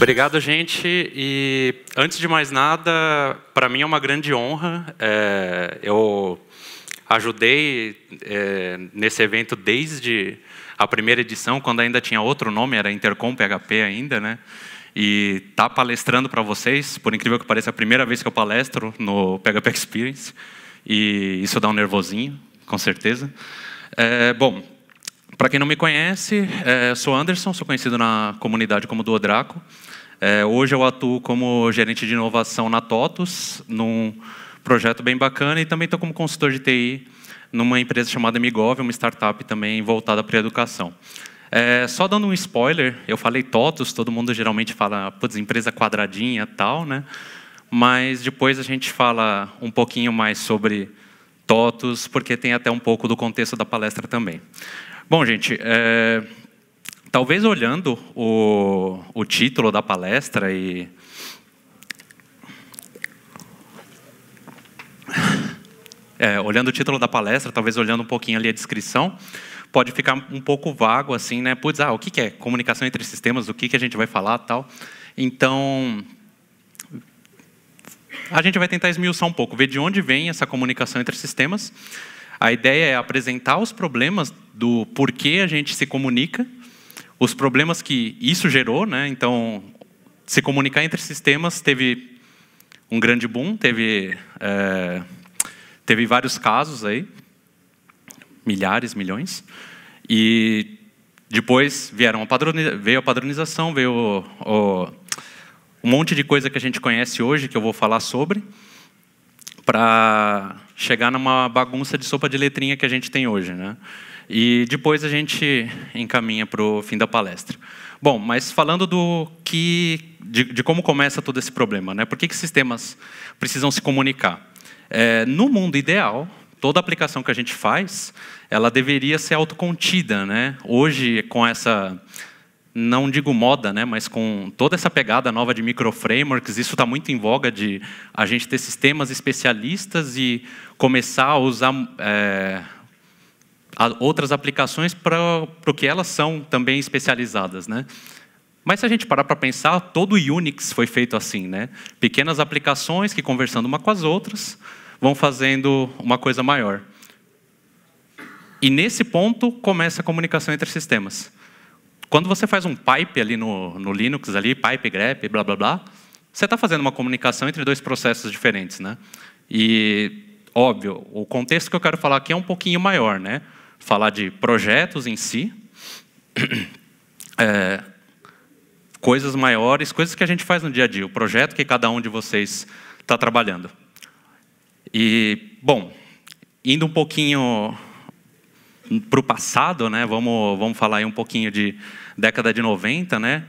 Obrigado, gente. E antes de mais nada, para mim é uma grande honra. Eu ajudei nesse evento desde a primeira edição, quando ainda tinha outro nome, era Intercom PHP ainda, né? E tá palestrando para vocês, por incrível que pareça, é a primeira vez que eu palestro no PHP Experience, e isso dá um nervosinho, com certeza. Bom, para quem não me conhece, sou Anderson, sou conhecido na comunidade como Duodraco. Hoje eu atuo como gerente de inovação na TOTUS, num projeto bem bacana, e também estou como consultor de TI numa empresa chamada Migov, uma startup também voltada para a educação. Só dando um spoiler, eu falei TOTUS, todo mundo geralmente fala, putz, empresa quadradinha e tal, né? Mas depois a gente fala um pouquinho mais sobre TOTUS, porque tem até um pouco do contexto da palestra também. Bom, gente, talvez olhando o título da palestra e... olhando o título da palestra, talvez olhando um pouquinho ali a descrição, pode ficar um pouco vago, assim, né? Putz, o que é comunicação entre sistemas, o que a gente vai falar e tal. Então, a gente vai tentar esmiuçar um pouco, ver de onde vem essa comunicação entre sistemas. A ideia é apresentar os problemas do porquê a gente se comunica, os problemas que isso gerou, né? Então, se comunicar entre sistemas teve um grande boom, teve vários casos aí, milhares, milhões, e depois veio a padronização, veio um monte de coisa que a gente conhece hoje, que eu vou falar sobre, para chegar numa bagunça de sopa de letrinha que a gente tem hoje, né? E depois a gente encaminha para o fim da palestra. Bom, mas falando de como começa todo esse problema, né? Por que sistemas precisam se comunicar? No mundo ideal, toda aplicação que a gente faz, ela deveria ser autocontida, né? Hoje, com essa, não digo moda, né? Mas com toda essa pegada nova de microframeworks, isso está muito em voga de a gente ter sistemas especialistas e começar a usar outras aplicações para o que elas são também especializadas, né? Mas se a gente parar para pensar, todo o Unix foi feito assim, né? Pequenas aplicações que, conversando uma com as outras, vão fazendo uma coisa maior. E nesse ponto começa a comunicação entre sistemas. Quando você faz um pipe ali no Linux, ali, pipe, grep, blá, blá, blá, você está fazendo uma comunicação entre dois processos diferentes, né? E, óbvio, o contexto que eu quero falar aqui é um pouquinho maior, né? Falar de projetos em si, coisas maiores, coisas que a gente faz no dia a dia, o projeto que cada um de vocês está trabalhando. E, bom, indo um pouquinho para o passado, né? Vamos falar aí um pouquinho de década de 90, né?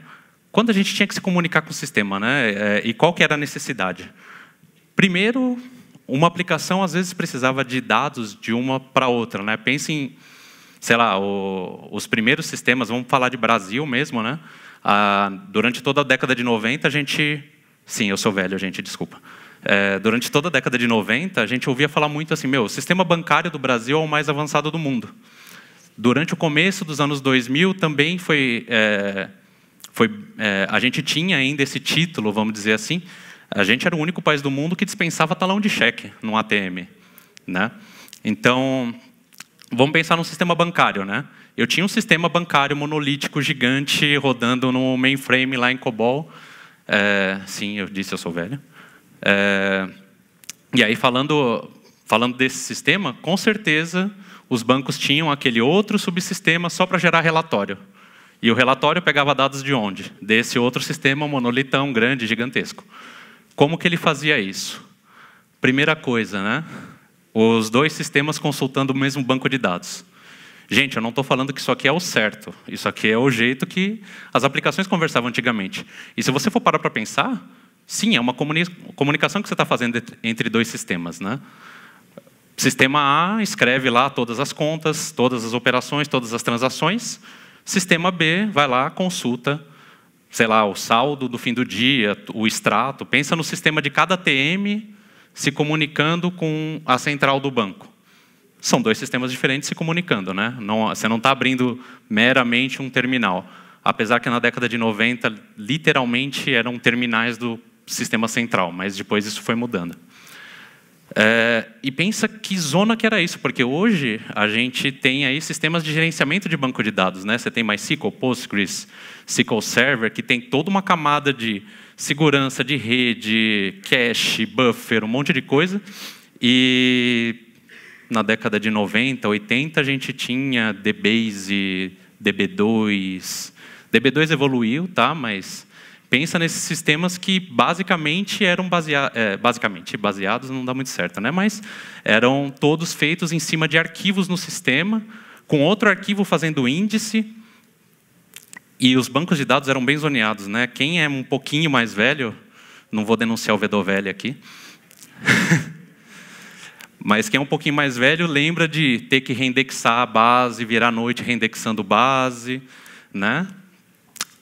Quando a gente tinha que se comunicar com o sistema, né? E qual que era a necessidade? Primeiro, uma aplicação às vezes precisava de dados de uma para outra, né? Pense em, sei lá, os primeiros sistemas, vamos falar de Brasil mesmo, né? Durante toda a década de 90, a gente... Sim, eu sou velho, gente, desculpa. Durante toda a década de 90, a gente ouvia falar muito assim, o sistema bancário do Brasil é o mais avançado do mundo. Durante o começo dos anos 2000, também a gente tinha ainda esse título, vamos dizer assim, a gente era o único país do mundo que dispensava talão de cheque no ATM, né? Então, vamos pensar num sistema bancário, né? Eu tinha um sistema bancário monolítico gigante rodando no mainframe lá em COBOL. Sim, eu disse, eu sou velho. E aí, falando desse sistema, com certeza, os bancos tinham aquele outro subsistema só para gerar relatório. E o relatório pegava dados de onde? Desse outro sistema monolitão, grande, gigantesco. Como que ele fazia isso? Primeira coisa, né? Os dois sistemas consultando o mesmo banco de dados. Gente, eu não estou falando que isso aqui é o certo. Isso aqui é o jeito que as aplicações conversavam antigamente. E se você for parar para pensar, sim, é uma comunicação que você está fazendo entre dois sistemas, né? Sistema A escreve lá todas as contas, todas as operações, todas as transações. Sistema B vai lá, consulta, sei lá, o saldo do fim do dia, o extrato. Pensa no sistema de cada TM se comunicando com a central do banco. São dois sistemas diferentes se comunicando, né? Você não está abrindo meramente um terminal. apesar que na década de 90, literalmente, eram terminais do sistema central, mas depois isso foi mudando. E pensa que zona que era isso, porque hoje a gente tem aí sistemas de gerenciamento de banco de dados, né? Você tem MySQL, Postgres, SQL Server, que tem toda uma camada de segurança de rede, cache, buffer, um monte de coisa. E na década de 90, 80, a gente tinha DBase, DB2. DB2 evoluiu, tá? Mas pensa nesses sistemas que basicamente eram baseados, não dá muito certo, né? Mas eram todos feitos em cima de arquivos no sistema, com outro arquivo fazendo índice, e os bancos de dados eram bem zoneados, né? Quem é um pouquinho mais velho, não vou denunciar o Vedovelli aqui, mas quem é um pouquinho mais velho lembra de ter que reindexar a base, virar a noite reindexando base, né?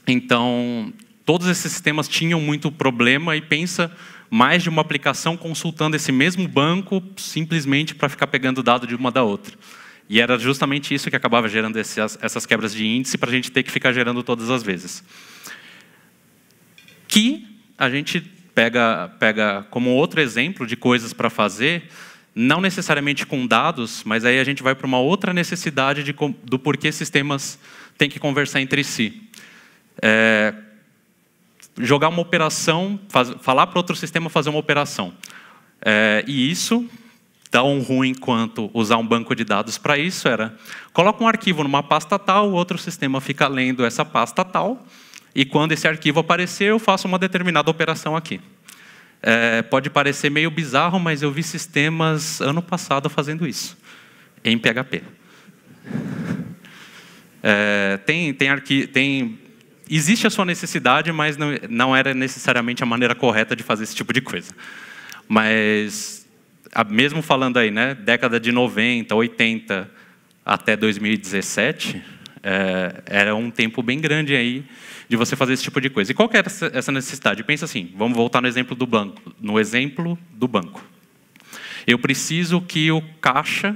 Então, todos esses sistemas tinham muito problema e pensa mais de uma aplicação consultando esse mesmo banco simplesmente para ficar pegando dado de uma da outra. E era justamente isso que acabava gerando essas quebras de índice para a gente ter que ficar gerando todas as vezes. Que a gente pega como outro exemplo de coisas para fazer, não necessariamente com dados, mas aí a gente vai para uma outra necessidade do porquê sistemas têm que conversar entre si. Jogar uma operação, falar para outro sistema fazer uma operação. E isso, tão ruim quanto usar um banco de dados para isso, coloca um arquivo numa pasta tal, o outro sistema fica lendo essa pasta tal, e quando esse arquivo aparecer, eu faço uma determinada operação aqui. Pode parecer meio bizarro, mas eu vi sistemas ano passado fazendo isso, em PHP. Existe a sua necessidade, mas não era necessariamente a maneira correta de fazer esse tipo de coisa. Mas, mesmo falando aí, né, década de 90, 80 até 2017, era um tempo bem grande aí de você fazer esse tipo de coisa. E qual que era essa necessidade? Pensa assim, vamos voltar no exemplo do banco. No exemplo do banco. Eu preciso que o caixa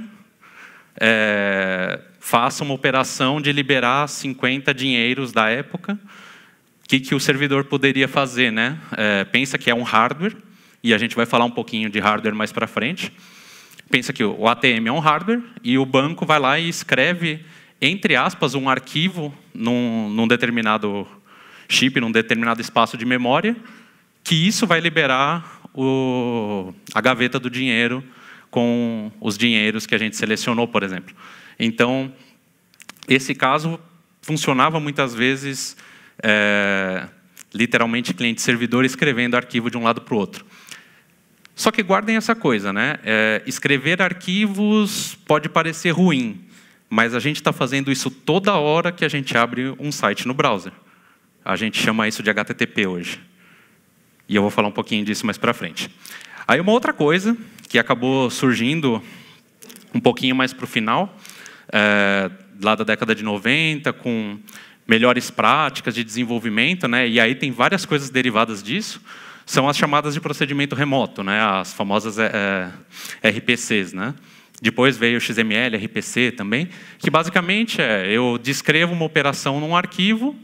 faça uma operação de liberar 50 dinheiros da época. O que o servidor poderia fazer, né? Pensa que é um hardware, e a gente vai falar um pouquinho de hardware mais para frente. Pensa que o ATM é um hardware, e o banco vai lá e escreve, entre aspas, um arquivo num determinado chip, num determinado espaço de memória, que isso vai liberar a gaveta do dinheiro com os dinheiros que a gente selecionou, por exemplo. Então, esse caso funcionava muitas vezes, literalmente, cliente-servidor escrevendo arquivo de um lado para o outro. Só que guardem essa coisa, né? Escrever arquivos pode parecer ruim, mas a gente está fazendo isso toda hora que a gente abre um site no browser. A gente chama isso de HTTP hoje. E eu vou falar um pouquinho disso mais para frente. Aí uma outra coisa que acabou surgindo um pouquinho mais para o final, lá da década de 90, com melhores práticas de desenvolvimento, né? E aí tem várias coisas derivadas disso, são as chamadas de procedimento remoto, né? As famosas RPCs, né? Depois veio o XML, RPC também, que basicamente eu descrevo uma operação num arquivo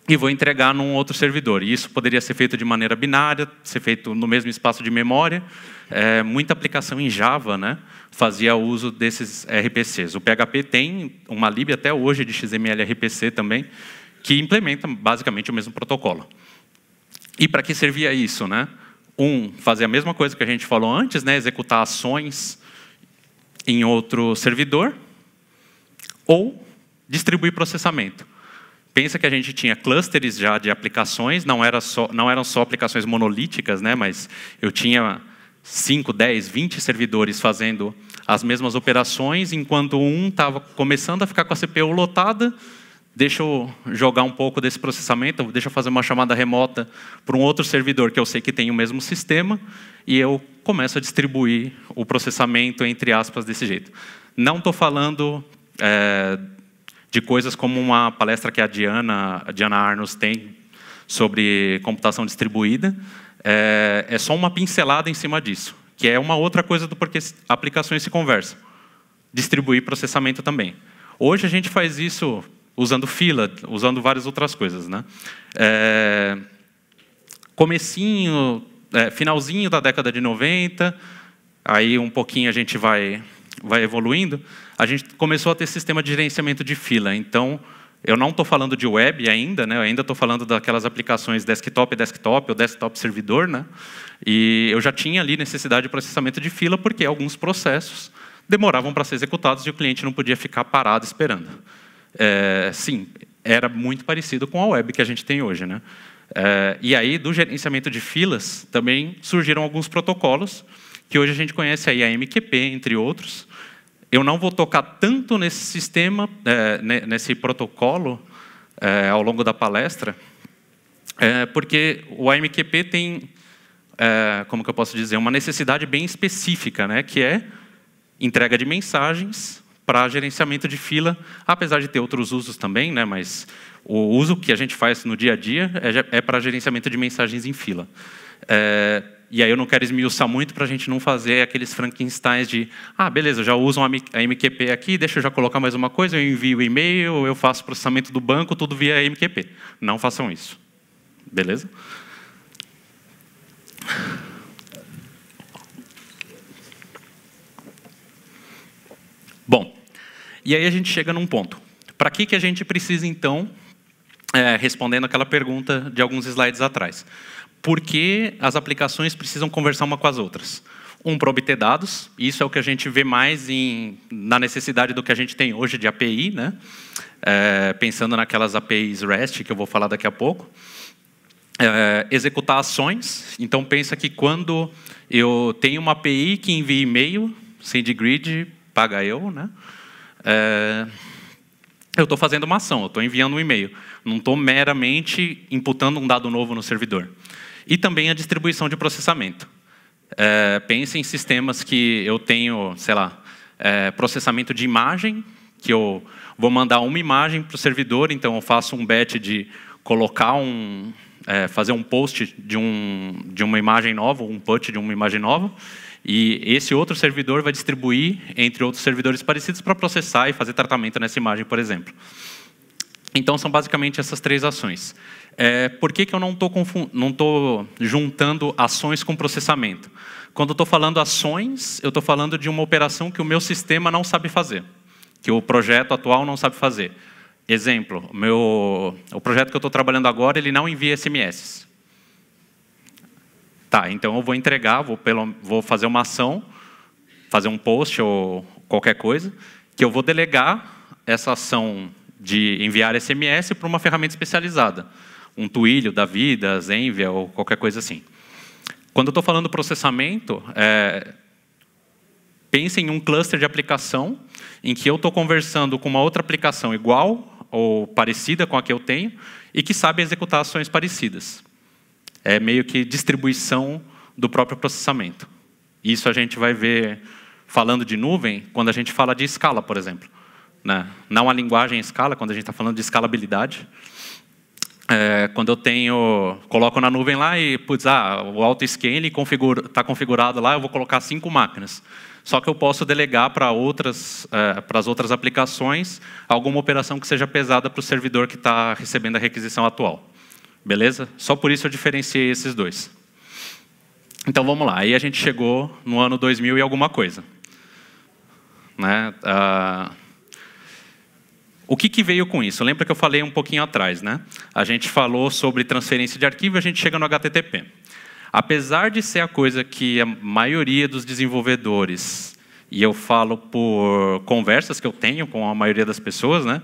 e vou entregar num outro servidor. E isso poderia ser feito de maneira binária, ser feito no mesmo espaço de memória. Muita aplicação em Java, né, fazia uso desses RPCs. O PHP tem uma lib até hoje de XML RPC também, que implementa basicamente o mesmo protocolo. E para que servia isso, né? Fazer a mesma coisa que a gente falou antes, né, executar ações em outro servidor, ou distribuir processamento. Pensa que a gente tinha clusters já de aplicações, não eram só aplicações monolíticas, né, mas eu tinha 5, 10, 20 servidores fazendo as mesmas operações, enquanto um estava começando a ficar com a CPU lotada. Deixa eu jogar um pouco desse processamento, deixa eu fazer uma chamada remota para um outro servidor que eu sei que tem o mesmo sistema, e eu começo a distribuir o processamento, entre aspas, desse jeito. Não estou falando de coisas como uma palestra que a Diana Arnos tem sobre computação distribuída. É só uma pincelada em cima disso, que é uma outra coisa do porquê aplicações se conversam. Distribuir processamento também. Hoje a gente faz isso usando fila, usando várias outras coisas, né? Comecinho, finalzinho da década de 90, aí um pouquinho a gente vai evoluindo, a gente começou a ter sistema de gerenciamento de fila. Então, eu não estou falando de web ainda, né? Eu ainda estou falando daquelas aplicações desktop ou desktop servidor, né? E eu já tinha ali necessidade de processamento de fila, porque alguns processos demoravam para ser executados e o cliente não podia ficar parado esperando. Sim, era muito parecido com a web que a gente tem hoje, né? E aí, do gerenciamento de filas, também surgiram alguns protocolos, que hoje a gente conhece aí a MQP, entre outros. Eu não vou tocar tanto nesse sistema, nesse protocolo, ao longo da palestra, porque o AMQP tem, como que eu posso dizer, uma necessidade bem específica, né, que é entrega de mensagens para gerenciamento de fila, apesar de ter outros usos também, né, mas o uso que a gente faz no dia a dia é para gerenciamento de mensagens em fila. E aí eu não quero esmiuçar muito para a gente não fazer aqueles Frankensteins de beleza, eu já uso a MQP aqui, deixa eu já colocar mais uma coisa, eu envio o e-mail, eu faço processamento do banco, tudo via MQP. Não façam isso. Beleza? Bom, e aí a gente chega num ponto. Para que a gente precisa, então, respondendo aquela pergunta de alguns slides atrás? Por que as aplicações precisam conversar uma com as outras? Para obter dados, isso é o que a gente vê mais na necessidade do que a gente tem hoje de API, né? Pensando naquelas APIs REST, que eu vou falar daqui a pouco. Executar ações, então pensa que quando eu tenho uma API que envia e-mail, SendGrid paga eu, né? Eu estou fazendo uma ação, eu estou enviando um e-mail, não estou meramente imputando um dado novo no servidor. E também a distribuição de processamento. Pense em sistemas que eu tenho, sei lá, processamento de imagem, que eu vou mandar uma imagem para o servidor, então eu faço um batch de colocar fazer um post de uma imagem nova, um put de uma imagem nova, e esse outro servidor vai distribuir entre outros servidores parecidos para processar e fazer tratamento nessa imagem, por exemplo. Então, são basicamente essas três ações. Por que eu não estou juntando ações com processamento? Quando eu estou falando ações, eu estou falando de uma operação que o meu sistema não sabe fazer, que o projeto atual não sabe fazer. Exemplo, o projeto que eu estou trabalhando agora, ele não envia SMS. Tá, então eu vou entregar, vou fazer uma ação, fazer um post ou qualquer coisa, que eu vou delegar essa ação de enviar SMS para uma ferramenta especializada. Um Twilio da vida, Zenvia ou qualquer coisa assim. Quando eu estou falando processamento, pense em um cluster de aplicação em que eu estou conversando com uma outra aplicação igual ou parecida com a que eu tenho e que sabe executar ações parecidas. É meio que distribuição do próprio processamento. Isso a gente vai ver falando de nuvem quando a gente fala de escala, por exemplo. Né? Não a linguagem escala, quando a gente está falando de escalabilidade. Quando eu coloco na nuvem lá e, o auto-scaling está configurado lá, eu vou colocar 5 máquinas. Só que eu posso delegar para as outras aplicações alguma operação que seja pesada para o servidor que está recebendo a requisição atual. Beleza? Só por isso eu diferenciei esses dois. Então, vamos lá. Aí a gente chegou no ano 2000 e alguma coisa. Né? O que veio com isso? Lembra que eu falei um pouquinho atrás, né? A gente falou sobre transferência de arquivo e a gente chega no HTTP. Apesar de ser a coisa que a maioria dos desenvolvedores, e eu falo por conversas que eu tenho com a maioria das pessoas, né?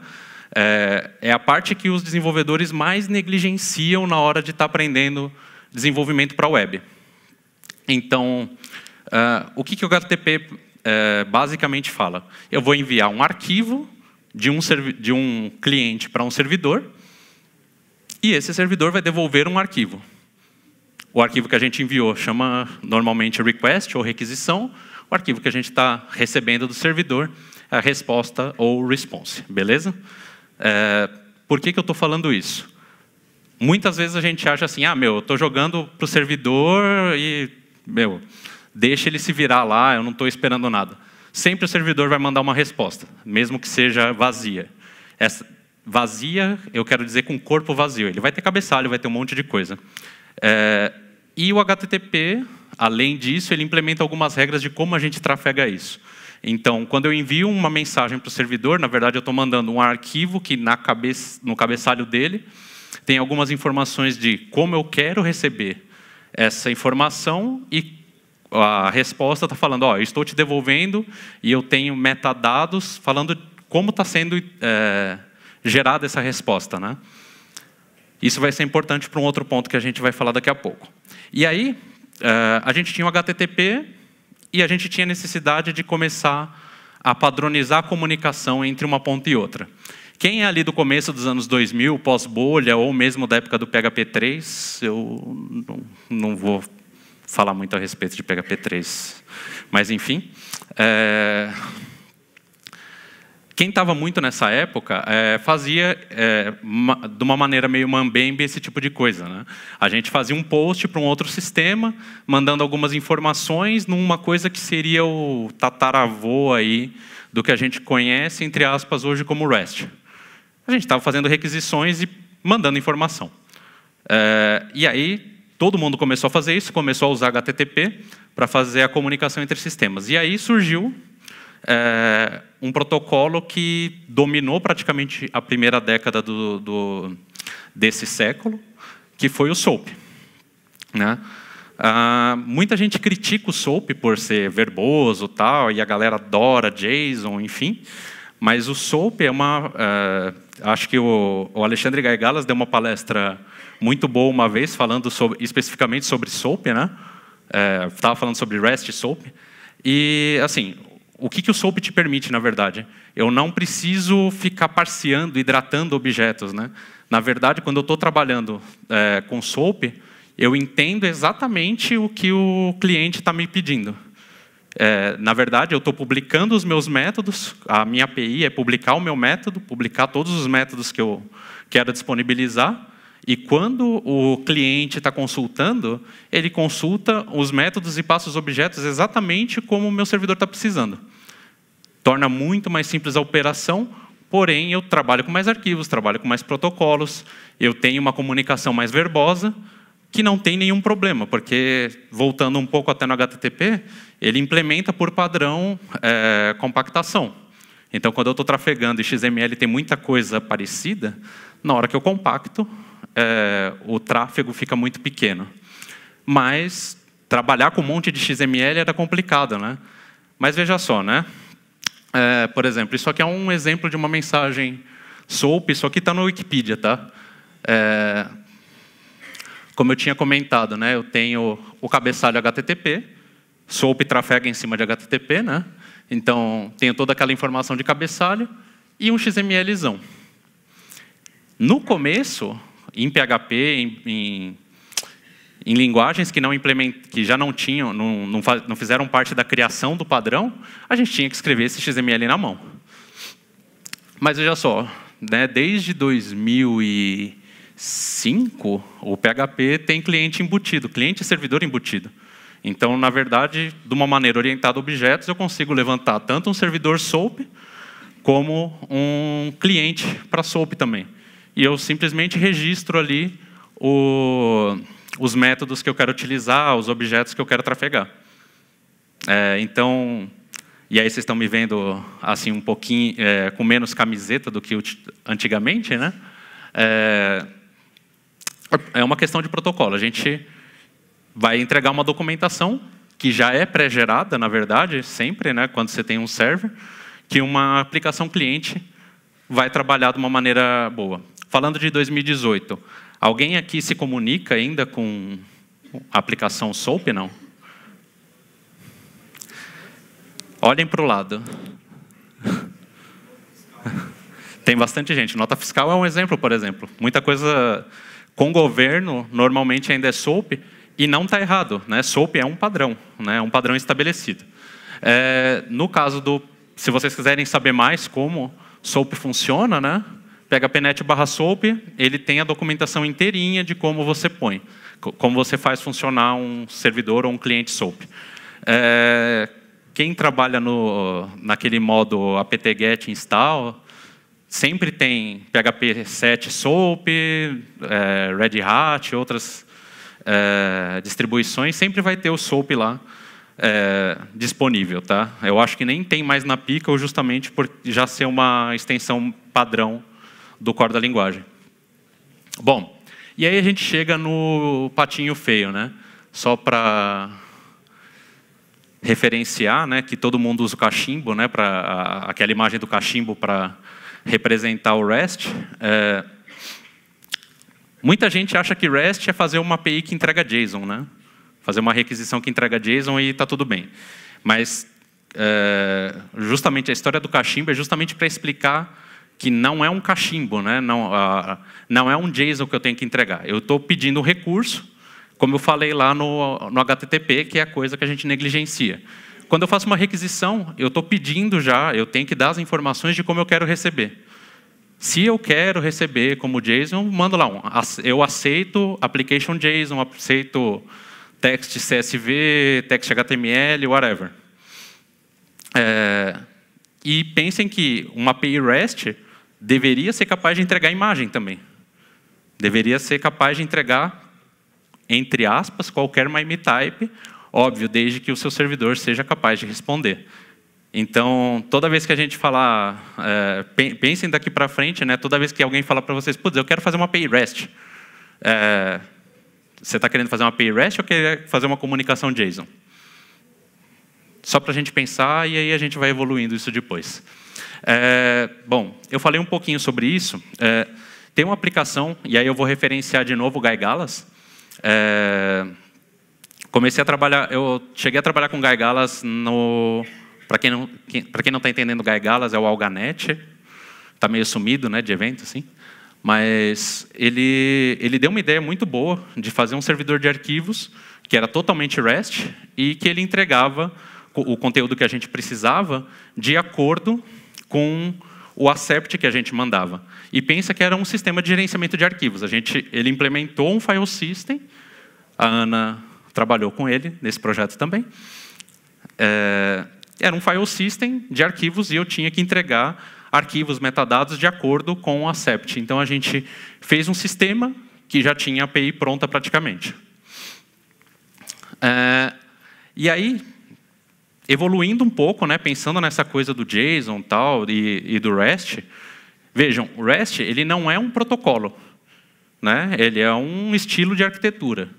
É a parte que os desenvolvedores mais negligenciam na hora de estar aprendendo desenvolvimento para a web. Então, o que o HTTP basicamente fala? Eu vou enviar um arquivo de um cliente para um servidor e esse servidor vai devolver um arquivo. O arquivo que a gente enviou chama normalmente request ou requisição. O arquivo que a gente está recebendo do servidor é a resposta ou response. Beleza? Por que eu estou falando isso? Muitas vezes a gente acha assim, eu estou jogando para o servidor e, deixa ele se virar lá, eu não estou esperando nada. Sempre o servidor vai mandar uma resposta, mesmo que seja vazia. vazia, eu quero dizer com corpo vazio. Ele vai ter cabeçalho, vai ter um monte de coisa. E o HTTP, além disso, ele implementa algumas regras de como a gente trafega isso. Então, quando eu envio uma mensagem para o servidor, na verdade, eu estou mandando um arquivo que no cabeçalho dele tem algumas informações de como eu quero receber essa informação e a resposta está falando, eu estou te devolvendo e eu tenho metadados falando como está sendo gerada essa resposta, né? Isso vai ser importante para um outro ponto que a gente vai falar daqui a pouco. E aí, a gente tinha o HTTP e a gente tinha necessidade de começar a padronizar a comunicação entre uma ponta e outra. Quem é ali do começo dos anos 2000, pós-bolha, ou mesmo da época do PHP 3, eu não vou falar muito a respeito de PHP 3. Mas, enfim. Quem estava muito nessa época fazia de uma maneira meio mambembe esse tipo de coisa, né? A gente fazia um post para um outro sistema, mandando algumas informações numa coisa que seria o tataravô aí do que a gente conhece, entre aspas, hoje como REST. A gente estava fazendo requisições e mandando informação. E aí, todo mundo começou a fazer isso, começou a usar HTTP para fazer a comunicação entre sistemas. E aí surgiu um protocolo que dominou praticamente a primeira década desse século, que foi o SOAP. Né? Muita gente critica o SOAP por ser verboso, tal, e a galera adora JSON, enfim. Mas o SOAP é acho que o Alexandre Gaigalas deu uma palestra muito boa uma vez, falando especificamente sobre SOAP, né? Estava falando sobre REST SOAP. E, assim, o que o SOAP te permite, na verdade? Eu não preciso ficar parseando, hidratando objetos, né? Na verdade, quando eu estou trabalhando com SOAP, eu entendo exatamente o que o cliente está me pedindo. Na verdade, eu estou publicando os meus métodos, a minha API é publicar o meu método, publicar todos os métodos que eu quero disponibilizar, e quando o cliente está consultando, ele consulta os métodos e passa os objetos exatamente como o meu servidor está precisando. Torna muito mais simples a operação, porém eu trabalho com mais arquivos, trabalho com mais protocolos, eu tenho uma comunicação mais verbosa, que não tem nenhum problema, porque, voltando um pouco até no HTTP, ele implementa por padrão compactação. Então, quando eu estou trafegando e XML tem muita coisa parecida, na hora que eu compacto, o tráfego fica muito pequeno. Mas trabalhar com um monte de XML era complicado, né? Mas veja só, né? Por exemplo, isso aqui é um exemplo de uma mensagem SOAP, isso aqui está no Wikipedia, tá? Como eu tinha comentado, né, eu tenho o cabeçalho HTTP, SOAP trafega em cima de HTTP, né? Então, tenho toda aquela informação de cabeçalho e um XMLzão. No começo, em PHP, em linguagens que já não tinham, não fizeram parte da criação do padrão, a gente tinha que escrever esse XML na mão. Mas veja só, né, desde 2005, o PHP tem cliente embutido, cliente e servidor embutido. Então, na verdade, de uma maneira orientada a objetos, eu consigo levantar tanto um servidor SOAP, como um cliente para SOAP também. E eu simplesmente registro ali os métodos que eu quero utilizar, os objetos que eu quero trafegar. Então, e aí vocês estão me vendo assim um pouquinho com menos camiseta do que antigamente, né? É uma questão de protocolo. A gente vai entregar uma documentação que já é pré-gerada, na verdade, sempre, né, quando você tem um server, que uma aplicação cliente vai trabalhar de uma maneira boa. Falando de 2018, alguém aqui se comunica ainda com a aplicação SOAP, não? Olhem para o lado. Tem bastante gente. Nota fiscal é um exemplo, por exemplo. Muita coisa com governo, normalmente ainda é SOAP, e não está errado, né? SOAP é um padrão, né? Um padrão estabelecido. No caso se vocês quiserem saber mais como SOAP funciona, né? phpnet/SOAP, ele tem a documentação inteirinha de como você põe, como você faz funcionar um servidor ou um cliente SOAP. Quem trabalha naquele modo apt-get install, sempre tem PHP 7 SOAP, Red Hat, outras distribuições, sempre vai ter o SOAP lá disponível. Tá? Eu acho que nem tem mais na Pickle, justamente por já ser uma extensão padrão do core da linguagem. Bom, e aí a gente chega no patinho feio, né? Só para referenciar, né, que todo mundo usa o cachimbo, né, aquela imagem do cachimbo para representar o REST. Muita gente acha que REST é fazer uma API que entrega JSON, né? Fazer uma requisição que entrega JSON e está tudo bem. Mas, justamente, a história do cachimbo é justamente para explicar que não é um cachimbo, né? Não é um JSON que eu tenho que entregar. Eu estou pedindo um recurso, como eu falei lá no HTTP, que é a coisa que a gente negligencia. Quando eu faço uma requisição, eu estou pedindo já, eu tenho que dar as informações de como eu quero receber. Se eu quero receber como JSON, mando lá eu aceito application JSON, aceito text CSV, text HTML, whatever. E pensem que uma API REST deveria ser capaz de entregar imagem também. Deveria ser capaz de entregar, entre aspas, qualquer MIME type, óbvio, desde que o seu servidor seja capaz de responder. Então, toda vez que a gente falar, pensem daqui para frente, né, toda vez que alguém falar para vocês, putz, eu quero fazer uma API REST. Você está querendo fazer uma API REST ou quer fazer uma comunicação JSON? Só para a gente pensar, e aí a gente vai evoluindo isso depois. Bom, eu falei um pouquinho sobre isso. Tem uma aplicação, e aí eu vou referenciar de novo o Guy Galas. Comecei a trabalhar, eu cheguei a trabalhar com Guy Galas no... Para quem não está entendendo, Guy Galas é o Alganet. Está meio sumido, né, de evento, assim. Mas ele deu uma ideia muito boa de fazer um servidor de arquivos que era totalmente REST e que ele entregava o conteúdo que a gente precisava de acordo com o accept que a gente mandava. E pensa que era um sistema de gerenciamento de arquivos. Ele implementou um file system, a Ana trabalhou com ele nesse projeto também. Era um file system de arquivos e eu tinha que entregar arquivos, metadados de acordo com o accept. Então, a gente fez um sistema que já tinha a API pronta praticamente. E aí, evoluindo um pouco, né, pensando nessa coisa do JSON tal, e do REST, vejam, o REST ele não é um protocolo, né? Ele é um estilo de arquitetura.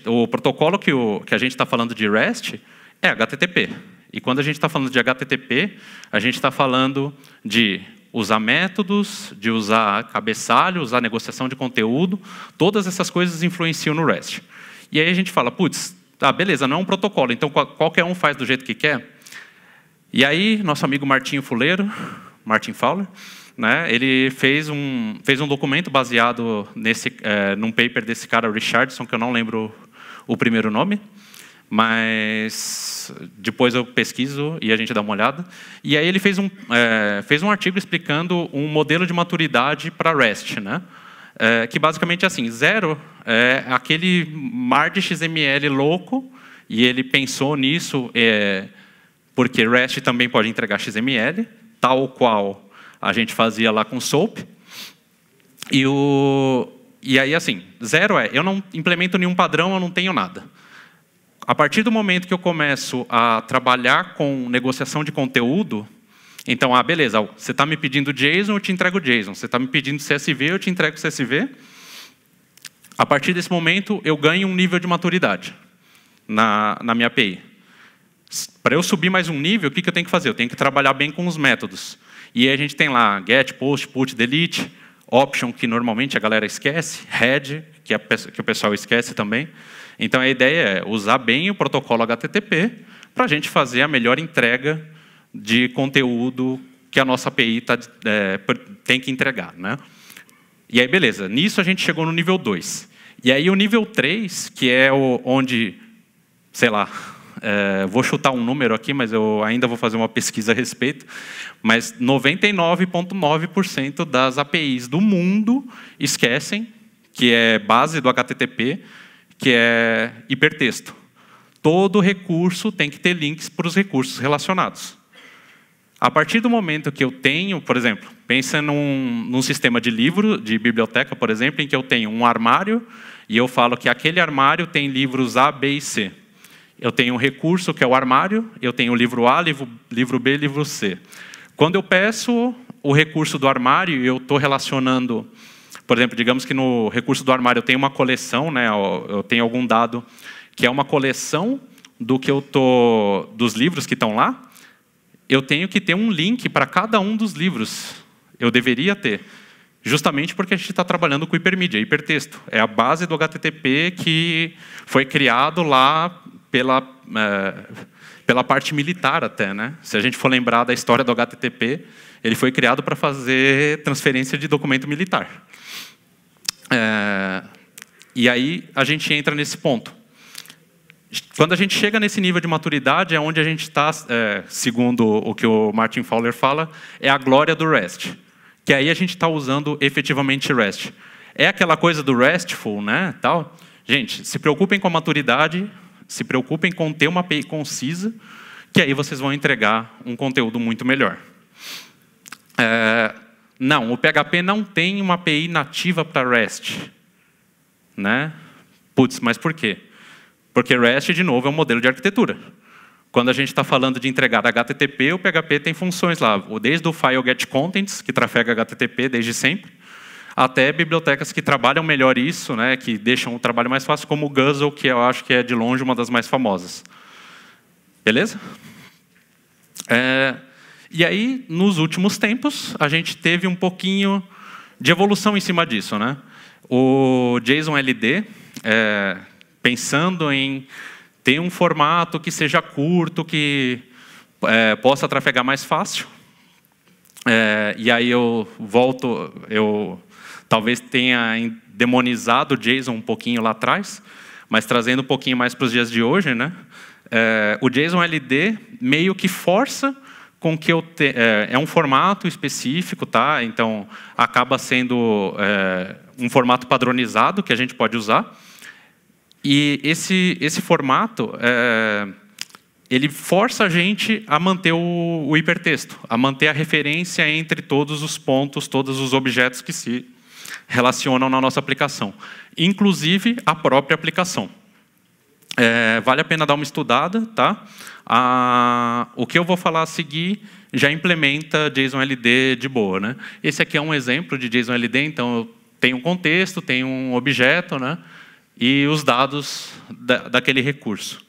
O protocolo que a gente está falando de REST é HTTP. E quando a gente está falando de HTTP, a gente está falando de usar métodos, de usar cabeçalho, usar negociação de conteúdo. Todas essas coisas influenciam no REST. E aí a gente fala, putz, beleza, não é um protocolo, então qualquer um faz do jeito que quer. E aí, nosso amigo Martin Fowler, né, ele fez um documento baseado num paper desse cara, Richardson, que eu não lembro o primeiro nome, mas depois eu pesquiso e a gente dá uma olhada. E aí ele fez um artigo explicando um modelo de maturidade para REST, né? Que basicamente é assim, 0 é aquele mar de XML louco, e ele pensou nisso porque REST também pode entregar XML, tal qual a gente fazia lá com SOAP. E aí, assim, 0 eu não implemento nenhum padrão, eu não tenho nada. A partir do momento que eu começo a trabalhar com negociação de conteúdo, então, beleza, você está me pedindo JSON, eu te entrego JSON. Você está me pedindo CSV, eu te entrego CSV. A partir desse momento, eu ganho um nível de maturidade na minha API. Para eu subir mais um nível, o que eu tenho que fazer? Eu tenho que trabalhar bem com os métodos. E aí a gente tem lá get, post, put, delete, option, que normalmente a galera esquece, head, que o pessoal esquece também. Então, a ideia é usar bem o protocolo HTTP para a gente fazer a melhor entrega de conteúdo que a nossa API tem que entregar, né? E aí, beleza. Nisso, a gente chegou no nível 2. E aí, o nível 3, que é onde, sei lá, vou chutar um número aqui, mas eu ainda vou fazer uma pesquisa a respeito, mas 99,9% das APIs do mundo esquecem que é base do HTTP, que é hipertexto. Todo recurso tem que ter links para os recursos relacionados. A partir do momento que eu tenho, por exemplo, pensa num sistema de livro, de biblioteca, por exemplo, em que eu tenho um armário e eu falo que aquele armário tem livros A, B e C. Eu tenho um recurso que é o armário, eu tenho o livro A, livro B, livro C. Quando eu peço o recurso do armário e eu estou relacionando, por exemplo, digamos que no recurso do armário eu tenho uma coleção, né, eu tenho algum dado que é uma coleção dos livros que estão lá, eu tenho que ter um link para cada um dos livros. Eu deveria ter. Justamente porque a gente está trabalhando com hipermídia, hipertexto. É a base do HTTP que foi criado lá pela parte militar até, né? Se a gente for lembrar da história do HTTP, ele foi criado para fazer transferência de documento militar. E aí a gente entra nesse ponto. Quando a gente chega nesse nível de maturidade, é onde a gente está, segundo o que o Martin Fowler fala, é a glória do REST. Que aí a gente está usando efetivamente REST. É aquela coisa do RESTful, né? Tal. Gente, se preocupem com a maturidade, se preocupem com ter uma API concisa, que aí vocês vão entregar um conteúdo muito melhor. Não, o PHP não tem uma API nativa para REST. Né? Putz, mas por quê? Porque REST, de novo, é um modelo de arquitetura. Quando a gente está falando de entregar HTTP, o PHP tem funções lá, desde o file getContents, que trafega HTTP desde sempre, até bibliotecas que trabalham melhor isso, né, que deixam o trabalho mais fácil, como o Guzzle, que eu acho que é, de longe, uma das mais famosas. Beleza? E aí, nos últimos tempos, a gente teve um pouquinho de evolução em cima disso. Né? O JSON-LD, pensando em ter um formato que seja curto, que possa trafegar mais fácil. E aí eu talvez tenha demonizado o JSON um pouquinho lá atrás, mas trazendo um pouquinho mais para os dias de hoje, né? O JSON-LD meio que força com que é um formato específico, tá? Então acaba sendo um formato padronizado que a gente pode usar. E esse formato, ele força a gente a manter o hipertexto, a manter a referência entre todos os pontos, todos os objetos que se relacionam na nossa aplicação, inclusive a própria aplicação. Vale a pena dar uma estudada, tá? O que eu vou falar a seguir já implementa JSON-LD de boa, né? Esse aqui é um exemplo de JSON-LD, então eu tenho um contexto, tenho um objeto, né? E os dados daquele recurso,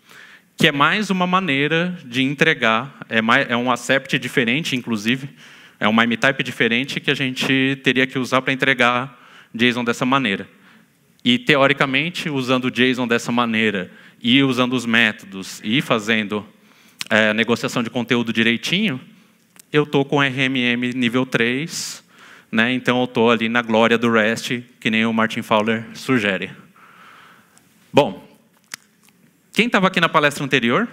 que é mais uma maneira de entregar, é um accept diferente, inclusive, é um MIME-type diferente que a gente teria que usar para entregar JSON dessa maneira. E, teoricamente, usando o JSON dessa maneira, e usando os métodos, e fazendo a negociação de conteúdo direitinho, eu estou com RMM nível 3, né? Então eu estou ali na glória do REST, que nem o Martin Fowler sugere. Bom, quem estava aqui na palestra anterior?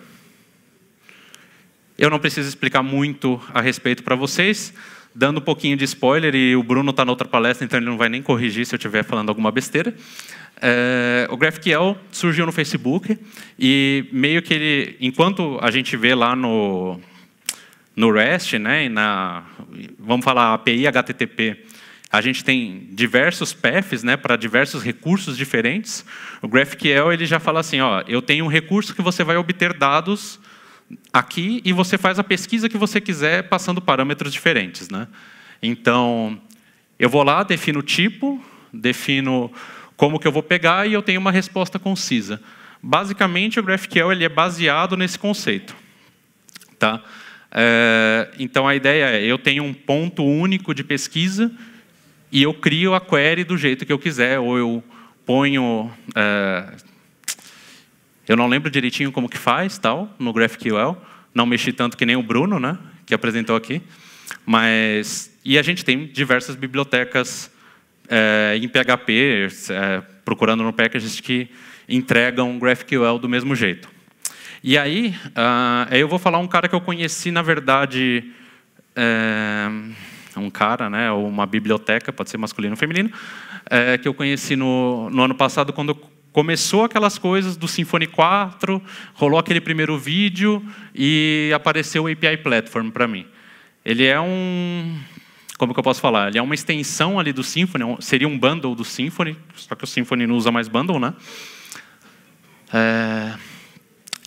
Eu não preciso explicar muito a respeito para vocês, dando um pouquinho de spoiler, e o Bruno está na outra palestra, então ele não vai nem corrigir se eu estiver falando alguma besteira. O GraphQL surgiu no Facebook, e meio que enquanto a gente vê lá no REST, né, vamos falar API HTTP, a gente tem diversos paths, né, para diversos recursos diferentes. O GraphQL ele já fala assim, ó, eu tenho um recurso que você vai obter dados aqui e você faz a pesquisa que você quiser passando parâmetros diferentes, né? Então, eu vou lá, defino o tipo, defino como que eu vou pegar e eu tenho uma resposta concisa. Basicamente, o GraphQL ele é baseado nesse conceito, tá? Então, a ideia é, eu tenho um ponto único de pesquisa e eu crio a query do jeito que eu quiser, ou eu ponho... eu não lembro direitinho como que faz, tal, no GraphQL. Não mexi tanto que nem o Bruno, né, que apresentou aqui. E a gente tem diversas bibliotecas em PHP, procurando no packages que entregam GraphQL do mesmo jeito. E aí, eu vou falar um cara que eu conheci, na verdade... um cara, né, ou uma biblioteca, pode ser masculino ou feminino, que eu conheci no ano passado, quando começou aquelas coisas do Symfony 4, rolou aquele primeiro vídeo e apareceu o API Platform para mim. Ele é como que eu posso falar? Ele é uma extensão ali do Symfony, seria um bundle do Symfony, só que o Symfony não usa mais bundle, né?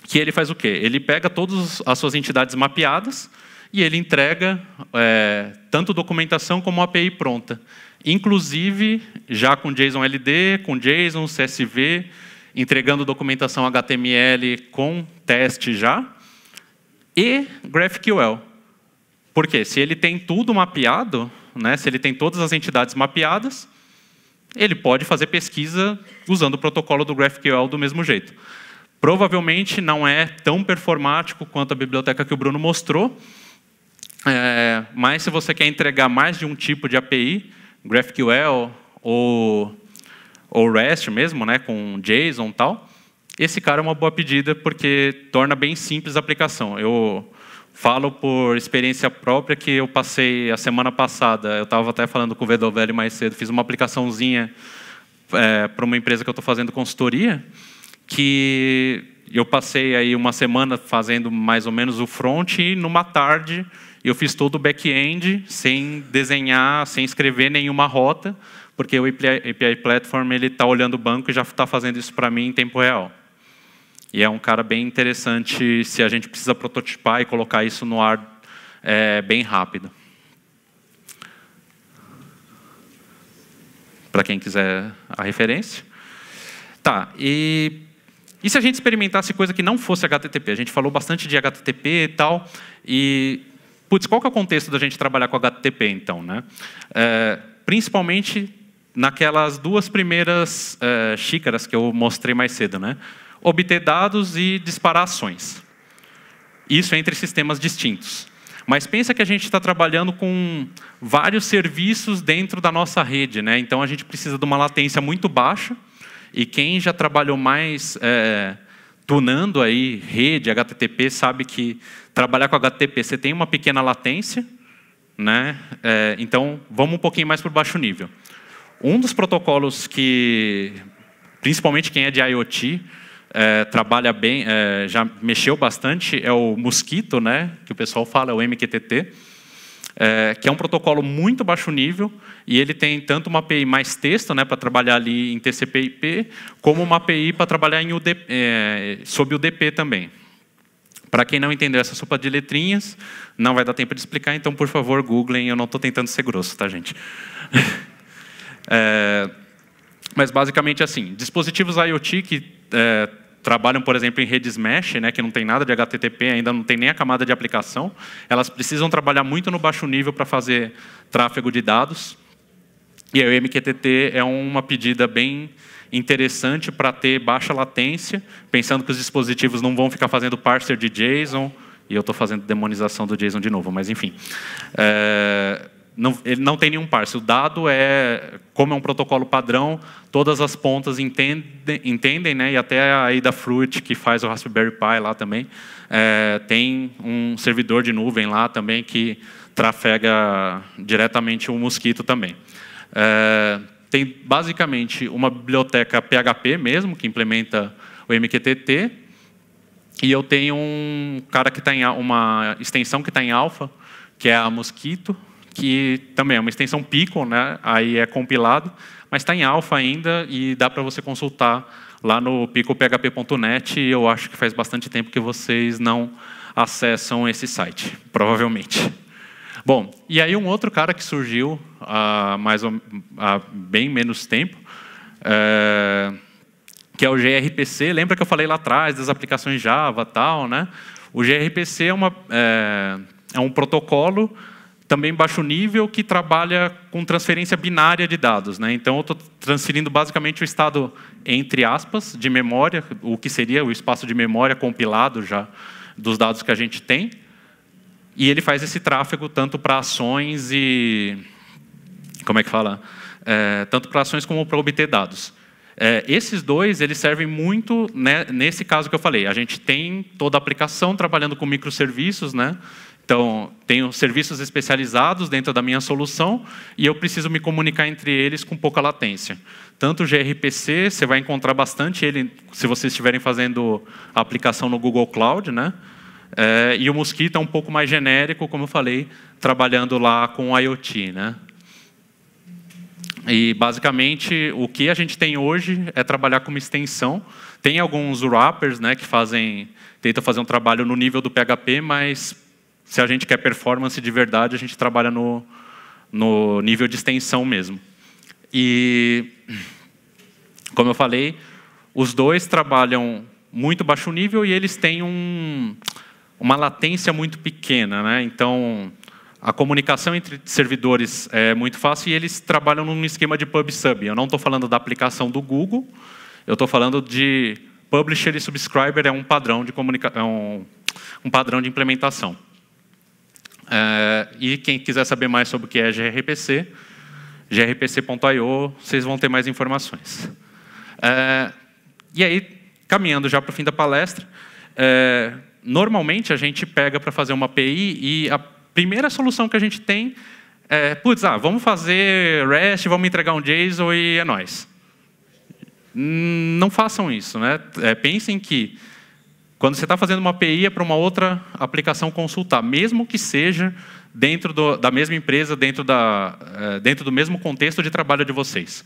Que ele faz o quê? Ele pega todas as suas entidades mapeadas e ele entrega tanto documentação como API pronta. Inclusive, já com JSON LD, com JSON, CSV, entregando documentação HTML com teste já, e GraphQL. Por quê? Se ele tem tudo mapeado, né, se ele tem todas as entidades mapeadas, ele pode fazer pesquisa usando o protocolo do GraphQL do mesmo jeito. Provavelmente não é tão performático quanto a biblioteca que o Bruno mostrou, mas se você quer entregar mais de um tipo de API, GraphQL ou REST mesmo, né, com JSON e tal, esse cara é uma boa pedida porque torna bem simples a aplicação. Eu falo por experiência própria que eu passei a semana passada, eu estava até falando com o Vedovelli mais cedo, fiz uma aplicaçãozinha para uma empresa que eu estou fazendo consultoria, que eu passei aí uma semana fazendo mais ou menos o front e numa tarde eu fiz todo o back-end sem desenhar, sem escrever nenhuma rota, porque o API Platform ele está olhando o banco e já está fazendo isso para mim em tempo real. E é um cara bem interessante se a gente precisa prototipar e colocar isso no ar bem rápido. Para quem quiser a referência. Tá, e se a gente experimentasse coisa que não fosse HTTP? A gente falou bastante de HTTP e tal, e putz, qual que é o contexto da gente trabalhar com HTTP, então, né? Principalmente naquelas duas primeiras xícaras que eu mostrei mais cedo, né? Obter dados e disparar ações. Isso entre sistemas distintos. Mas pensa que a gente está trabalhando com vários serviços dentro da nossa rede, né? Então a gente precisa de uma latência muito baixa, e quem já trabalhou mais tunando aí rede, HTTP, sabe que trabalhar com HTTP você tem uma pequena latência, né? Então vamos um pouquinho mais para o baixo nível. Um dos protocolos que, principalmente quem é de IoT, trabalha bem, já mexeu bastante, é o Mosquito, né, que o pessoal fala, é o MQTT, que é um protocolo muito baixo nível, e ele tem tanto uma API mais texto, né, para trabalhar ali em TCP/IP, como uma API para trabalhar em sob UDP também. Para quem não entendeu essa sopa de letrinhas, não vai dar tempo de explicar, então, por favor, googlem, eu não estou tentando ser grosso, tá, gente? Mas, basicamente, assim, dispositivos IoT que trabalham, por exemplo, em redes mesh, né, que não tem nada de HTTP, ainda não tem nem a camada de aplicação, elas precisam trabalhar muito no baixo nível para fazer tráfego de dados. E aí, o MQTT é uma pedida bem interessante para ter baixa latência, pensando que os dispositivos não vão ficar fazendo parser de JSON, e eu estou fazendo demonização do JSON de novo, mas enfim. Ele não tem nenhum parser. O dado como é um protocolo padrão, todas as pontas entendem, né? E até a Adafruit, que faz o Raspberry Pi lá também, tem um servidor de nuvem lá também que trafega diretamente o Mosquito também. Tem basicamente uma biblioteca PHP mesmo, que implementa o MQTT, e eu tenho um cara que está uma extensão que está em alpha, que é a Mosquito, que também é uma extensão Pico, né? Aí é compilado, mas está em alpha ainda e dá para você consultar lá no picophp.net, e eu acho que faz bastante tempo que vocês não acessam esse site, provavelmente. Bom, e aí um outro cara que surgiu há bem menos tempo, que é o gRPC. Lembra que eu falei lá atrás das aplicações Java e tal, né? O gRPC é um protocolo também baixo nível, que trabalha com transferência binária de dados, né? Então, eu estou transferindo basicamente o estado, entre aspas, de memória, o que seria o espaço de memória compilado já dos dados que a gente tem, e ele faz esse tráfego tanto para ações e... Como é que fala? Tanto para ações como para obter dados. Esses dois, eles servem muito, né, nesse caso que eu falei. A gente tem toda a aplicação trabalhando com microserviços, né? Então, tenho serviços especializados dentro da minha solução e eu preciso me comunicar entre eles com pouca latência. Tanto o gRPC, você vai encontrar bastante ele se vocês estiverem fazendo a aplicação no Google Cloud, né? E o Mosquito é um pouco mais genérico, como eu falei, trabalhando lá com IoT, né? E, basicamente, o que a gente tem hoje é trabalhar com uma extensão. Tem alguns wrappers, né, que tentam fazer um trabalho no nível do PHP, mas se a gente quer performance de verdade, a gente trabalha no nível de extensão mesmo. E, como eu falei, os dois trabalham muito baixo nível e eles têm uma latência muito pequena, né? Então, a comunicação entre servidores é muito fácil e eles trabalham num esquema de pub-sub. Eu não estou falando da aplicação do Google, eu estou falando de publisher e subscriber, é um padrão de um padrão de implementação. E quem quiser saber mais sobre o que é gRPC, grpc.io, vocês vão ter mais informações. E aí, caminhando já para o fim da palestra, normalmente a gente pega para fazer uma API e a primeira solução que a gente tem é, vamos fazer REST, vamos entregar um JSON e é nóis. Não façam isso, né? Pensem que quando você está fazendo uma API é para uma outra aplicação consultar, mesmo que seja dentro da mesma empresa, dentro do mesmo contexto de trabalho de vocês.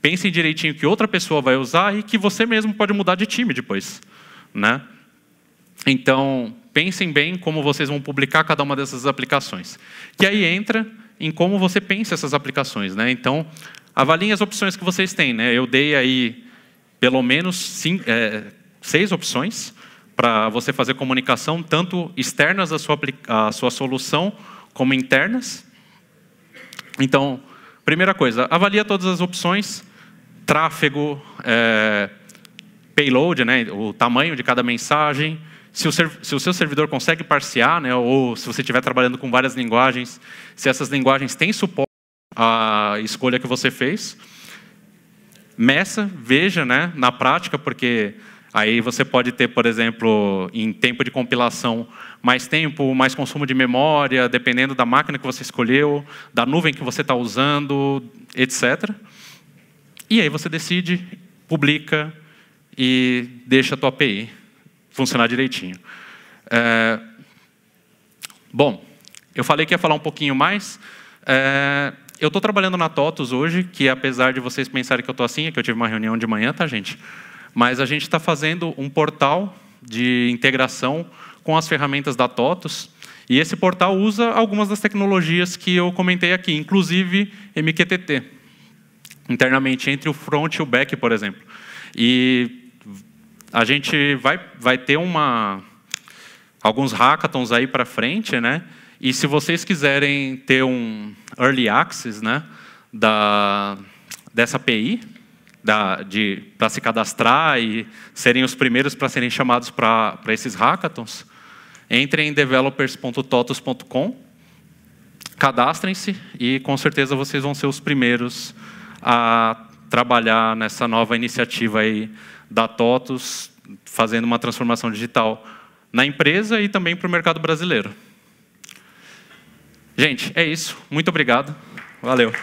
Pensem direitinho que outra pessoa vai usar e que você mesmo pode mudar de time depois, né? Então, pensem bem como vocês vão publicar cada uma dessas aplicações. Que aí entra em como você pensa essas aplicações, né? Então, avaliem as opções que vocês têm, né? Eu dei aí pelo menos 6 opções para você fazer comunicação, tanto externas à sua solução, como internas. Então, primeira coisa, avalia todas as opções, tráfego, payload, né? O tamanho de cada mensagem, se o seu servidor consegue parsear, né? Ou se você estiver trabalhando com várias linguagens, se essas linguagens têm suporte à escolha que você fez. Meça, veja, né? Na prática, porque aí você pode ter, por exemplo, em tempo de compilação, mais tempo, mais consumo de memória, dependendo da máquina que você escolheu, da nuvem que você está usando, etc. E aí você decide, publica e deixa a tua API funcionar direitinho. Bom, eu falei que ia falar um pouquinho mais. Eu estou trabalhando na TOTUS hoje, que apesar de vocês pensarem que eu estou assim, é que eu tive uma reunião de manhã, tá, gente? Mas a gente está fazendo um portal de integração com as ferramentas da TOTUS, e esse portal usa algumas das tecnologias que eu comentei aqui, inclusive MQTT, internamente entre o front e o back, por exemplo. E a gente vai ter alguns hackathons aí para frente, né? E se vocês quiserem ter um early access, né, dessa API, para se cadastrar e serem os primeiros para serem chamados para esses hackathons, entrem em developers.totus.com, cadastrem-se e com certeza vocês vão ser os primeiros a trabalhar nessa nova iniciativa aí da TOTUS, fazendo uma transformação digital na empresa e também para o mercado brasileiro. Gente, é isso. Muito obrigado. Valeu.